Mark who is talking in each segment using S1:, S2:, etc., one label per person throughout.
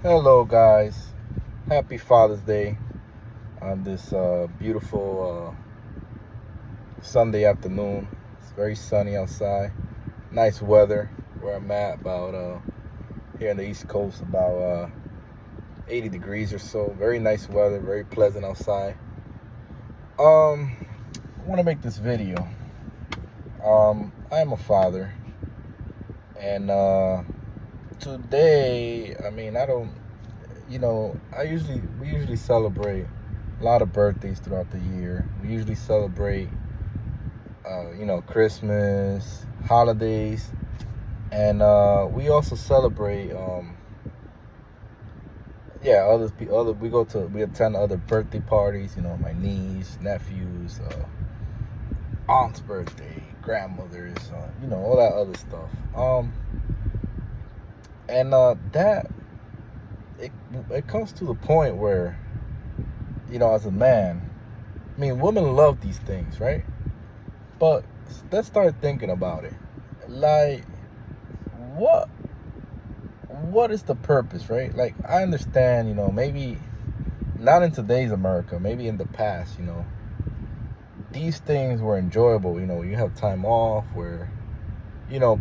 S1: Hello, guys. Happy Father's Day on this beautiful Sunday afternoon. It's very sunny outside. Nice weather where I'm at, about here on the East Coast, about 80 degrees or so. Very nice weather, very pleasant outside. I want to make this video. I am a father, and today, I don't. We usually celebrate a lot of birthdays throughout the year. We usually celebrate, Christmas, holidays, and we also celebrate, we attend other birthday parties. My niece, nephews, aunt's birthday, grandmother's, all that other stuff. And that it comes to the point where, as a man, women love these things, right? But let's start thinking about it. Like, what what is the purpose, right? Like, I understand, maybe not in today's America, maybe in the past, these things were enjoyable. You have time off where,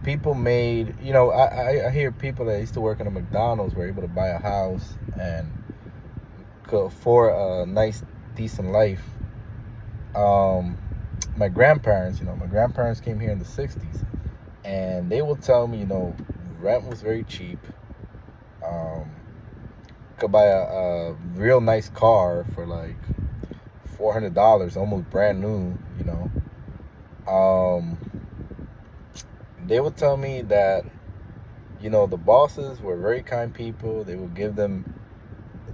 S1: people made, I hear people that used to work in a McDonald's were able to buy a house and could afford a nice, decent life. My grandparents came here in the 60s, and they will tell me, rent was very cheap. Um, could buy a real nice car for like $400, almost brand new. Um, they would tell me that, the bosses were very kind people. They would give them,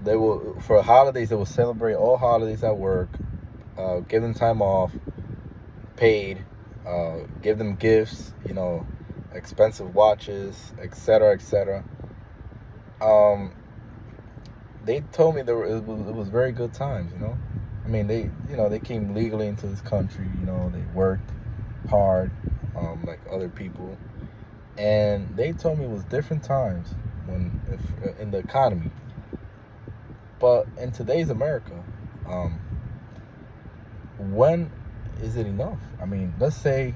S1: they will, for holidays, they will celebrate all holidays at work, give them time off, paid, give them gifts, expensive watches, etc., etc. Um, they told me it was very good times. They came legally into this country. They worked hard, like other people, and they told me it was different times in the economy. But in today's America, when is it enough? Let's say,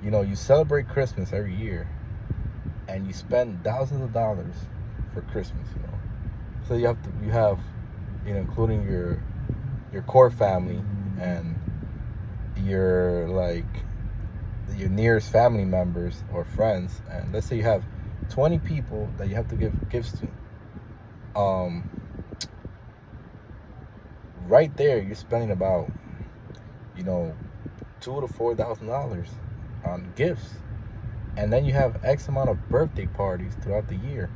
S1: you celebrate Christmas every year, and you spend thousands of dollars for Christmas. So you have, including your core family and your your nearest family members or friends, and let's say you have 20 people that you have to give gifts to. Right there, you're spending about, $2,000 to $4,000 on gifts, and then you have X amount of birthday parties throughout the year,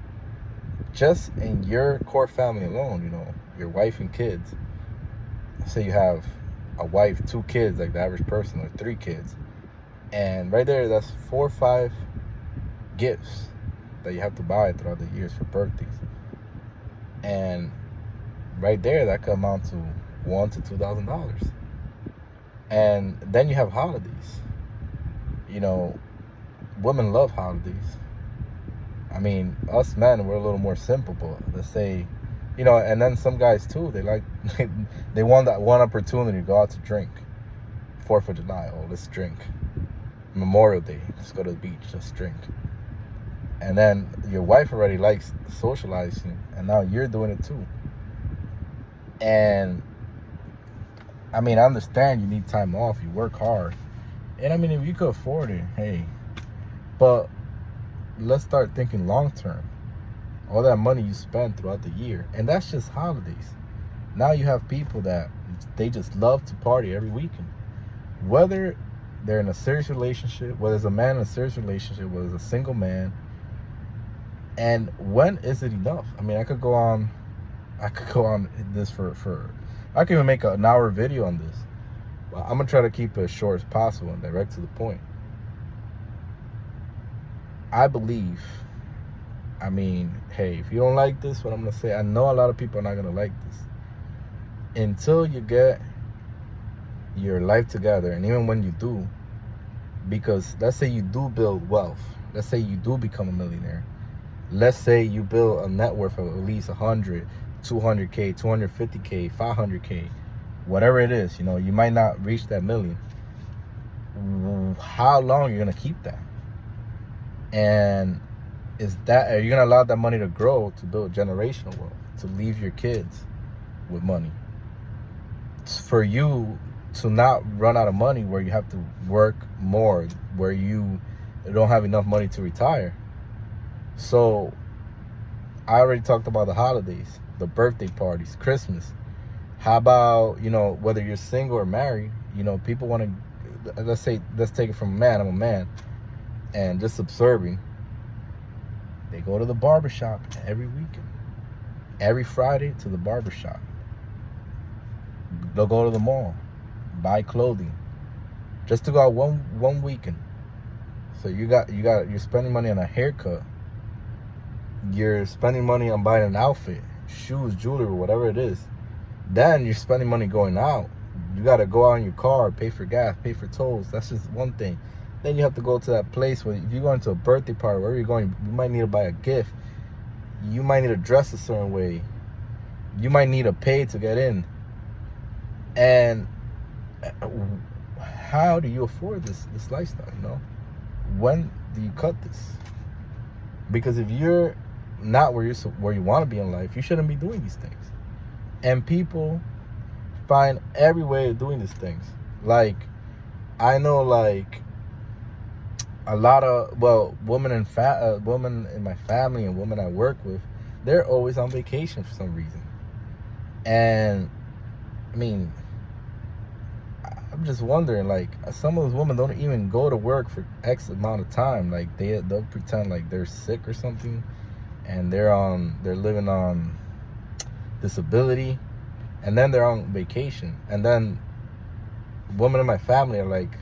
S1: just in your core family alone. Your wife and kids. Say you have a wife, 2 kids, like the average person, or 3 kids, and right there, that's 4 or 5 gifts that you have to buy throughout the years for birthdays. And right there, that could amount to $1,000 to $2,000. And then you have holidays. Women love holidays. Us men, we're a little more simple, but let's say, and then some guys too, they like, they want that one opportunity to go out to drink. 4th of July, oh, let's drink. Memorial Day, let's go to the beach, let's drink. And then your wife already likes socializing, and now you're doing it too. And I understand you need time off, you work hard. And if you could afford it, hey. But let's start thinking long term. All that money you spend throughout the year, and that's just holidays. Now you have people that they just love to party every weekend. Whether they're in a serious relationship, whether it's a man in a serious relationship, whether it's a single man. And when is it enough? I could go on this for I can even make an hour video on this. Well, I'm gonna try to keep it as short as possible and direct to the point. I believe, hey, if you don't like this, what I'm gonna say, I know a lot of people are not gonna like this. Until you get your life together, and even when you do, because let's say you do build wealth, let's say you do become a millionaire, let's say you build a net worth of at least 100, 200K, 250K, 500K, whatever it is, you know, you might not reach that million. How long are you going to keep that? And are you going to allow that money to grow to build generational wealth, to leave your kids with money? It's for you to not run out of money where you have to work more, where you don't have enough money to retire. So I already talked about the holidays, the birthday parties, Christmas. How about, you know, whether you're single or married, you know, people want to, let's take it from a man. I'm a man. And just observing, they go to the barbershop every weekend. Every Friday to the barbershop. They'll go to the mall, buy clothing, just to go out one weekend. So you're spending money on a haircut. You're spending money on buying an outfit, shoes, jewelry, whatever it is. Then you're spending money going out. You got to go out in your car, pay for gas, pay for tolls. That's just one thing. Then you have to go to that place where if you're going to a birthday party, wherever you're going, you might need to buy a gift. You might need to dress a certain way. You might need to pay to get in. And how do you afford this lifestyle, you know? When do you cut this? Because if you're not where you want to be in life, you shouldn't be doing these things. And people find every way of doing these things. Like, I know, like, a lot of, women in my family and women I work with, they're always on vacation for some reason. And I mean, I'm just wondering, like, some of those women don't even go to work for X amount of time. Like, they'll pretend like they're sick or something, and they're living on disability, and then they're on vacation. And then women in my family are like,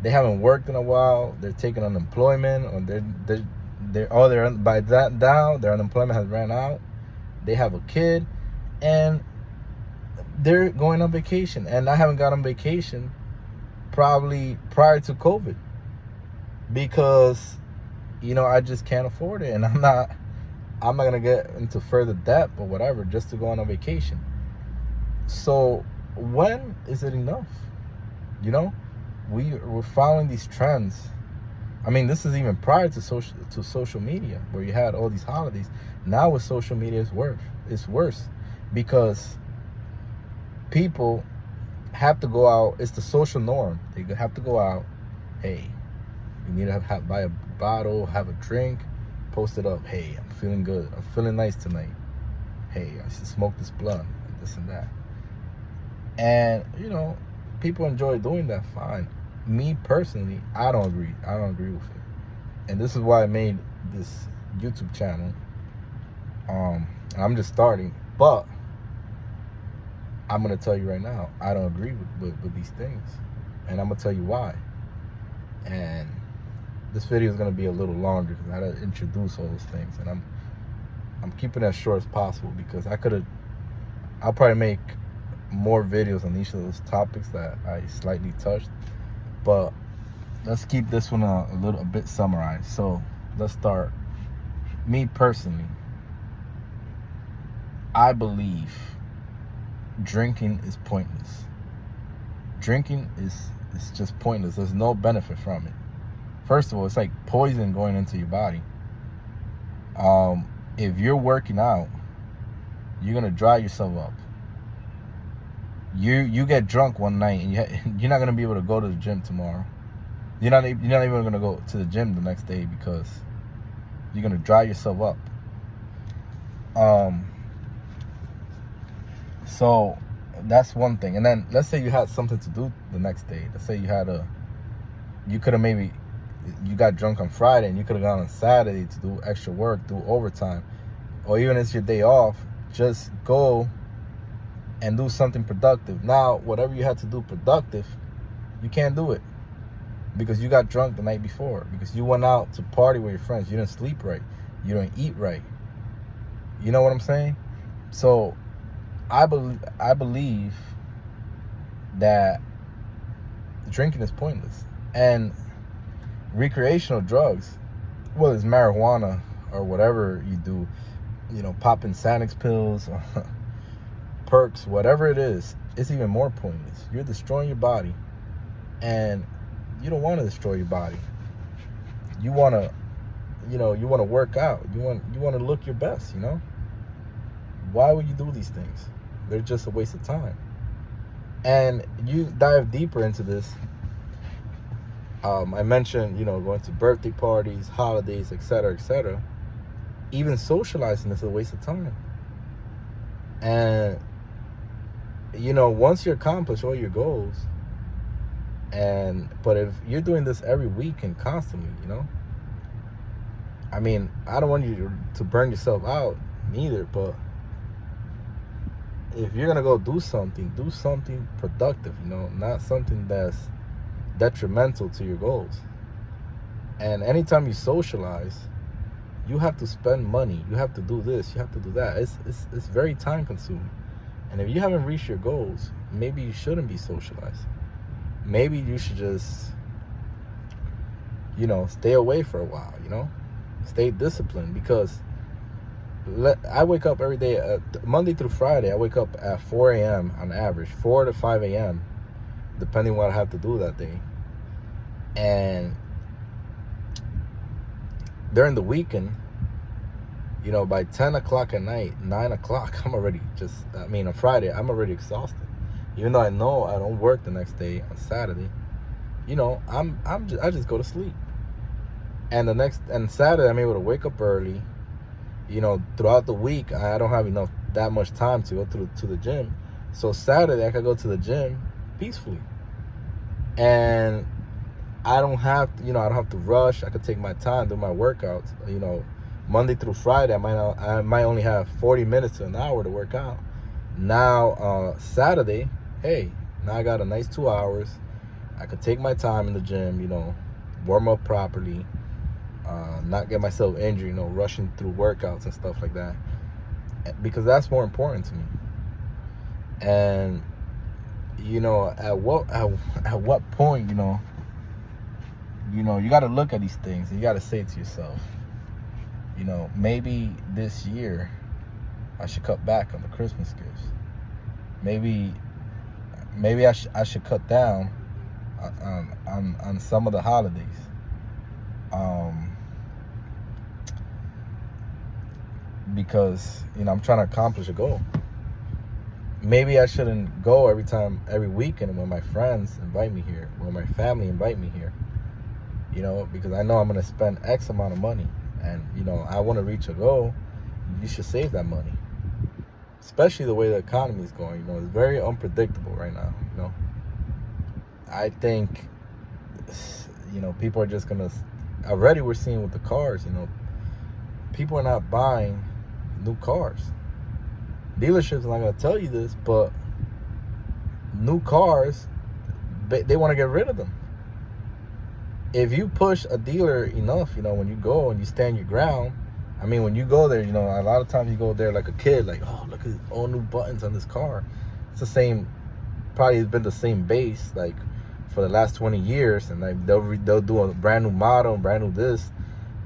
S1: they haven't worked in a while, they're taking unemployment, or by that now their unemployment has ran out, they have a kid, and they're going on vacation. And I haven't got on vacation probably prior to COVID, because, you know, I just can't afford it. And I'm not gonna get into further debt or whatever just to go on a vacation. So when is it enough? You know, we're following these trends. I mean, this is even prior to social media, where you had all these holidays. Now with social media, it's worse because people have to go out. It's the social norm. They have to go out. Hey, you need to buy a bottle, have a drink, post it up. Hey, I'm feeling good. I'm feeling nice tonight. Hey, I should smoke this blunt, and this and that. And, you know, people enjoy doing that, fine. Me personally, I don't agree. I don't agree with it. And this is why I made this YouTube channel. I'm just starting, but I'm going to tell you right now, I don't agree with these things. And I'm going to tell you why. And this video is going to be a little longer because I had to introduce all those things. And I'm keeping it as short as possible because I'll probably make more videos on each of those topics that I slightly touched. But let's keep this one a bit summarized. So let's start. Me personally, I believe drinking is pointless. Drinking is just pointless. There's no benefit from it. First of all, it's like poison going into your body. If you're working out, you're gonna dry yourself up. You get drunk one night and you're not gonna be able to go to the gym tomorrow. You're not even gonna go to the gym the next day because you're gonna dry yourself up. So that's one thing. And then let's say you had something to do the next day. Let's say you got drunk on Friday and you could have gone on Saturday to do extra work, do overtime, or even if it's your day off, just go and do something productive. Now, whatever you had to do productive, you can't do it because you got drunk the night before, because you went out to party with your friends. You didn't sleep right. You didn't eat right. You know what I'm saying? So I believe that drinking is pointless. And recreational drugs, well, it's marijuana, or whatever you do, popping Xanax pills, or perks, whatever it is, it's even more pointless. You're destroying your body, and you don't want to destroy your body. You want to, you want to work out. You want to look your best, Why would you do these things? They're just a waste of time. And you dive deeper into this. I mentioned, going to birthday parties, holidays, etc., etc. Even socializing is a waste of time. And, once you accomplish all your goals, but if you're doing this every week and constantly, I mean, I don't want you to burn yourself out neither, but if you're going to go do something productive, not something that's detrimental to your goals. And anytime you socialize, you have to spend money. You have to do this. You have to do that. It's very time consuming. And if you haven't reached your goals, maybe you shouldn't be socializing. Maybe you should just, stay away for a while, Stay disciplined, because I wake up every day, Monday through Friday, I wake up at 4 a.m. on average, 4 to 5 a.m., depending on what I have to do that day. And during the weekend, by 10 o'clock at night, 9 o'clock, on Friday, I'm already exhausted. Even though I know I don't work the next day on Saturday, I just go to sleep. And Saturday, I'm able to wake up early. Throughout the week, I don't have that much time to go to the gym. So Saturday, I could go to the gym peacefully. And I don't have to rush. I could take my time, do my workouts. Monday through Friday, I might only have 40 minutes to an hour to work out. Now, Saturday, hey, now I got a nice 2 hours. I could take my time in the gym, warm up properly, not get myself injured, rushing through workouts and stuff like that, because that's more important to me. And at what point, you got to look at these things, and you got to say to yourself, maybe this year I should cut back on the Christmas gifts. Maybe I should cut down on some of the holidays. Because I'm trying to accomplish a goal. Maybe I shouldn't go every weekend when my friends invite me here, when my family invite me here. Because I know I'm going to spend X amount of money, and I want to reach a goal. You should save that money, especially the way the economy is going. It's very unpredictable right now. I think people are just gonna. Already we're seeing with the cars. People are not buying new cars. Dealerships are not gonna tell you this, but new cars, they want to get rid of them. If you push a dealer enough, when you go and you stand your ground. I mean, when you go there, a lot of times you go there like a kid, like, oh, look at all new buttons on this car. It's the same, probably it's been the same base, like, for the last 20 years. And like they'll do a brand new model, brand new this,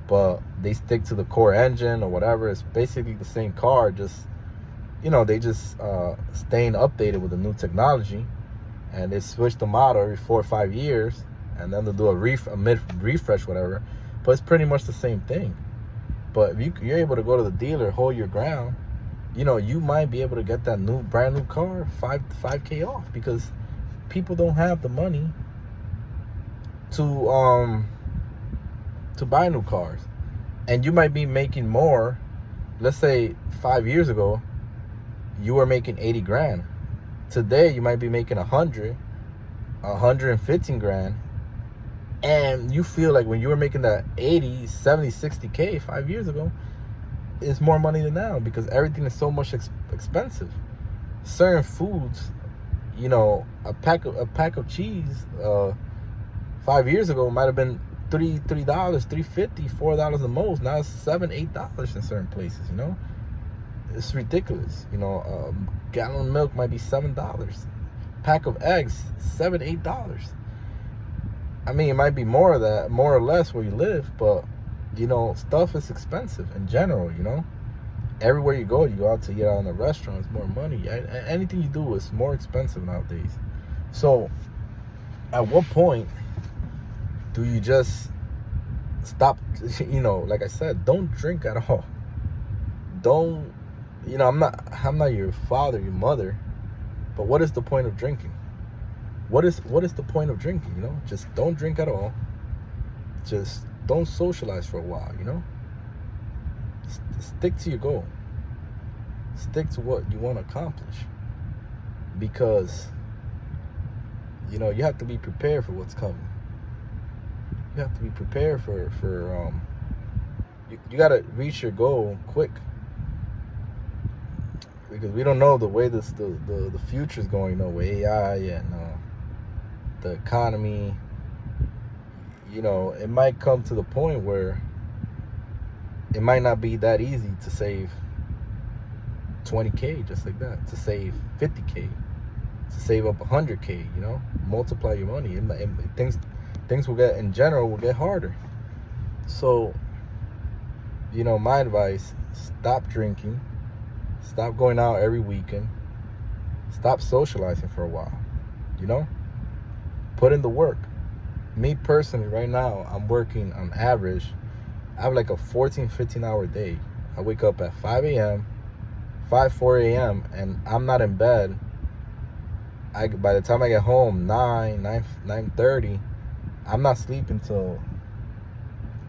S1: but they stick to the core engine or whatever. It's basically the same car, just, they just staying updated with the new technology. And they switch the model every 4 or 5 years, and then they'll do a mid-refresh, whatever. But it's pretty much the same thing. But if you're able to go to the dealer, hold your ground, you might be able to get that brand new car $5K off, because people don't have the money to buy new cars. And you might be making more. Let's say 5 years ago, you were making 80 grand. Today, you might be making 115 grand. And you feel like when you were making that 80, 70, 60K 5 years ago, it's more money than now, because everything is so much expensive. Certain foods, a pack of cheese 5 years ago might have been $3, $3.50, $4 the most. Now it's $7, $8 in certain places. It's ridiculous. A gallon of milk might be $7. Pack of eggs, $7, $8. I mean, it might be more of that, more or less where you live, but stuff is expensive in general, everywhere you go out to eat out in a restaurant, it's more money. Anything you do is more expensive nowadays. So at what point do you just stop? Like I said, don't drink at all. Don't, I'm not your father, your mother, but what is the point of drinking? What is the point of drinking? Just don't drink at all. Just don't socialize for a while. Stick to your goal. Stick to what you want to accomplish, because you have to be prepared for what's coming. You have to be prepared for you got to reach your goal quick, because we don't know the way the future is going. With AI and the economy, it might come to the point where it might not be that easy to save $20K just like that, to save $50K, to save up $100K. Multiply your money, and things will get, in general, will get harder. So my advice: stop drinking, stop going out every weekend, stop socializing for a while. Put in the work. Me personally, right now, I'm working on average, I have like a 14-15 hour day. I wake up at 4 a.m, and I'm not in bed. By the time I get home, 9:30, I'm not sleeping till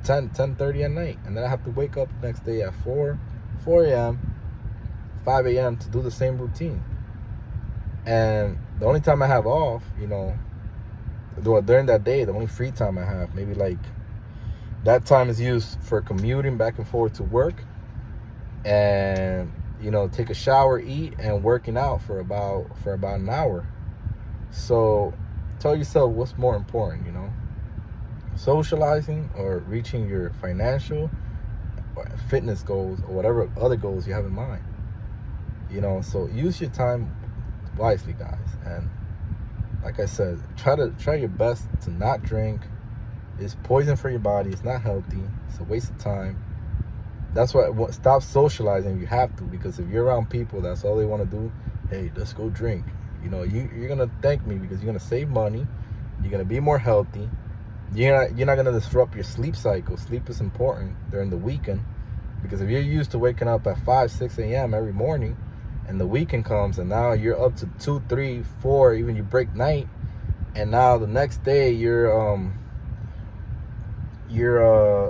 S1: 10:30 at night. And then I have to wake up the next day at 4 a.m, 5 a.m. to do the same routine. And the only time I have off, during that day, the only free time I have, maybe like that time is used for commuting back and forth to work, and take a shower, eat, and working out for about an hour. So tell yourself what's more important, socializing or reaching your financial or fitness goals or whatever other goals you have in mind. So use your time wisely, guys. And like I said, try your best to not drink. It's poison for your body. It's not healthy. It's a waste of time. That's why stop socializing if you have to, because if you're around people that's all they want to do, hey, let's go drink. You're gonna thank me, because you're gonna save money. You're gonna be more healthy. You're not gonna disrupt your sleep cycle. Sleep is important during the weekend, because if you're used to waking up at 5-6 a.m. every morning, and the weekend comes and now you're up to 2, 3, 4, even you break night, and now the next day you're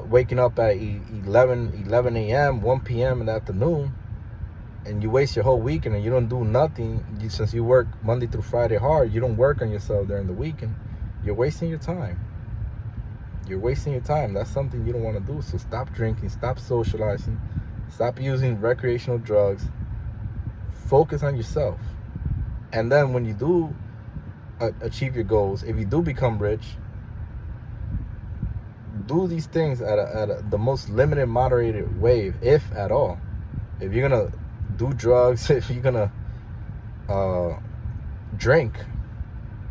S1: waking up at 11 a.m, 1 p.m. in the afternoon, and you waste your whole weekend and you don't do nothing. Since you work Monday through Friday hard, you don't work on yourself during the weekend. You're wasting your time. That's something you don't want to do. So stop drinking, stop socializing, stop using recreational drugs. Focus on yourself. And then when you do achieve your goals, if you do become rich, do these things at the most limited, moderated way, if at all. If you're gonna do drugs, if you're gonna drink,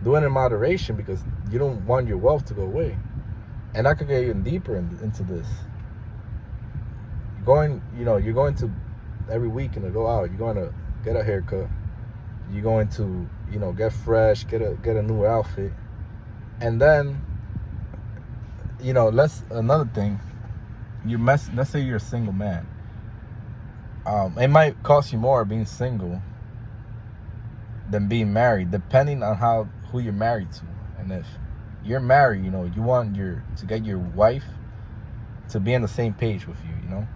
S1: do it in moderation, because you don't want your wealth to go away. And I could get even deeper into this. You're going to every weekend to go out. You're going to get a haircut. You're going to get fresh, get a new outfit, and then another thing. Let's say you're a single man. It might cost you more being single than being married, depending on who you're married to. And if you're married, you want to get your wife to be on the same page with you,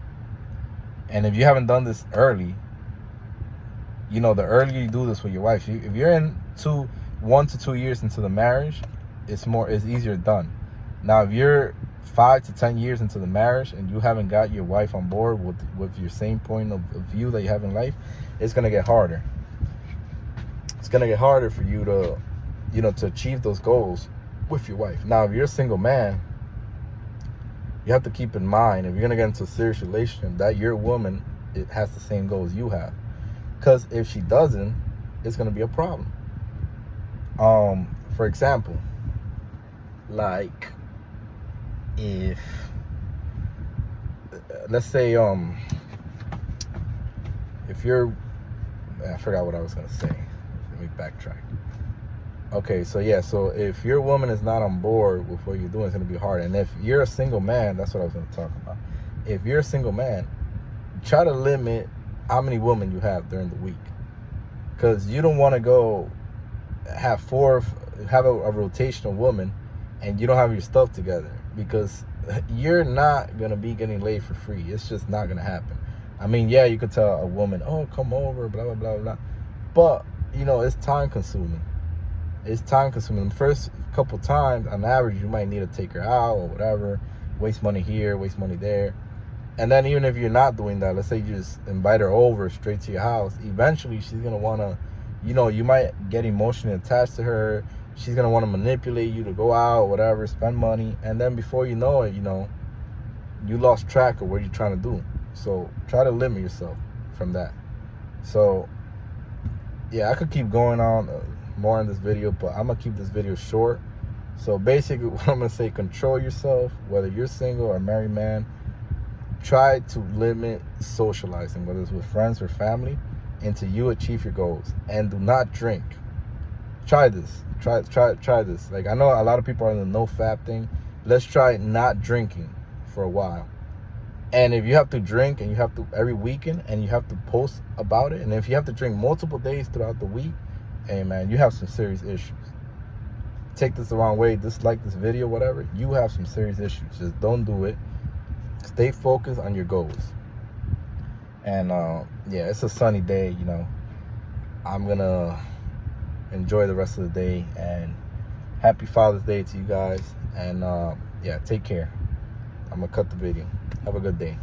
S1: And if you haven't done this early, the earlier you do this with your wife, if you're in 1 to 2 years into the marriage, it's easier done. Now, if you're 5 to 10 years into the marriage and you haven't got your wife on board with your same point of view that you have in life, it's gonna get harder. It's gonna get harder for you to achieve those goals with your wife. Now, if you're a single man, you have to keep in mind, if you're gonna get into a serious relationship, that your woman, it has the same goals you have. Because if she doesn't, it's gonna be a problem. For example, like if let's say if you're, I forgot what I was gonna say. Let me backtrack. Okay, so yeah, so if your woman is not on board with what you're doing, it's gonna be hard. And if you're a single man, that's what I was gonna talk about. If you're a single man, try to limit how many women you have during the week, because you don't want to go have a rotation of women, and you don't have your stuff together, because you're not gonna be getting laid for free. It's just not gonna happen. I mean, yeah, you could tell a woman, "Oh, come over," blah blah blah blah, but you know, it's time consuming. It's time consuming. The first couple times, on average, you might need to take her out or whatever, waste money here, waste money there. And then even if you're not doing that, let's say you just invite her over straight to your house, eventually she's going to want to, you know, you might get emotionally attached to her. She's going to want to manipulate you to go out or whatever, spend money. And then before you know it, you know, you lost track of what you're trying to do. So try to limit yourself from that. So, yeah, I could keep going on more in this video, but I'm gonna keep this video short. So basically what I'm gonna say, control yourself, whether you're single or a married man. Try to limit socializing, whether it's with friends or family, until you achieve your goals. And do not drink. Try this. Try this. Like, I know a lot of people are in the no fap thing. Let's try not drinking for a while. And if you have to drink, and you have to every weekend, and you have to post about it, and if you have to drink multiple days throughout the week, hey man, you have some serious issues. Take this the wrong way, dislike this video, whatever, you have some serious issues. Just don't do it. Stay focused on your goals. And yeah, it's a sunny day, you know. I'm gonna enjoy the rest of the day, and happy Father's Day to you guys. And yeah, take care. I'm gonna cut the video. Have a good day.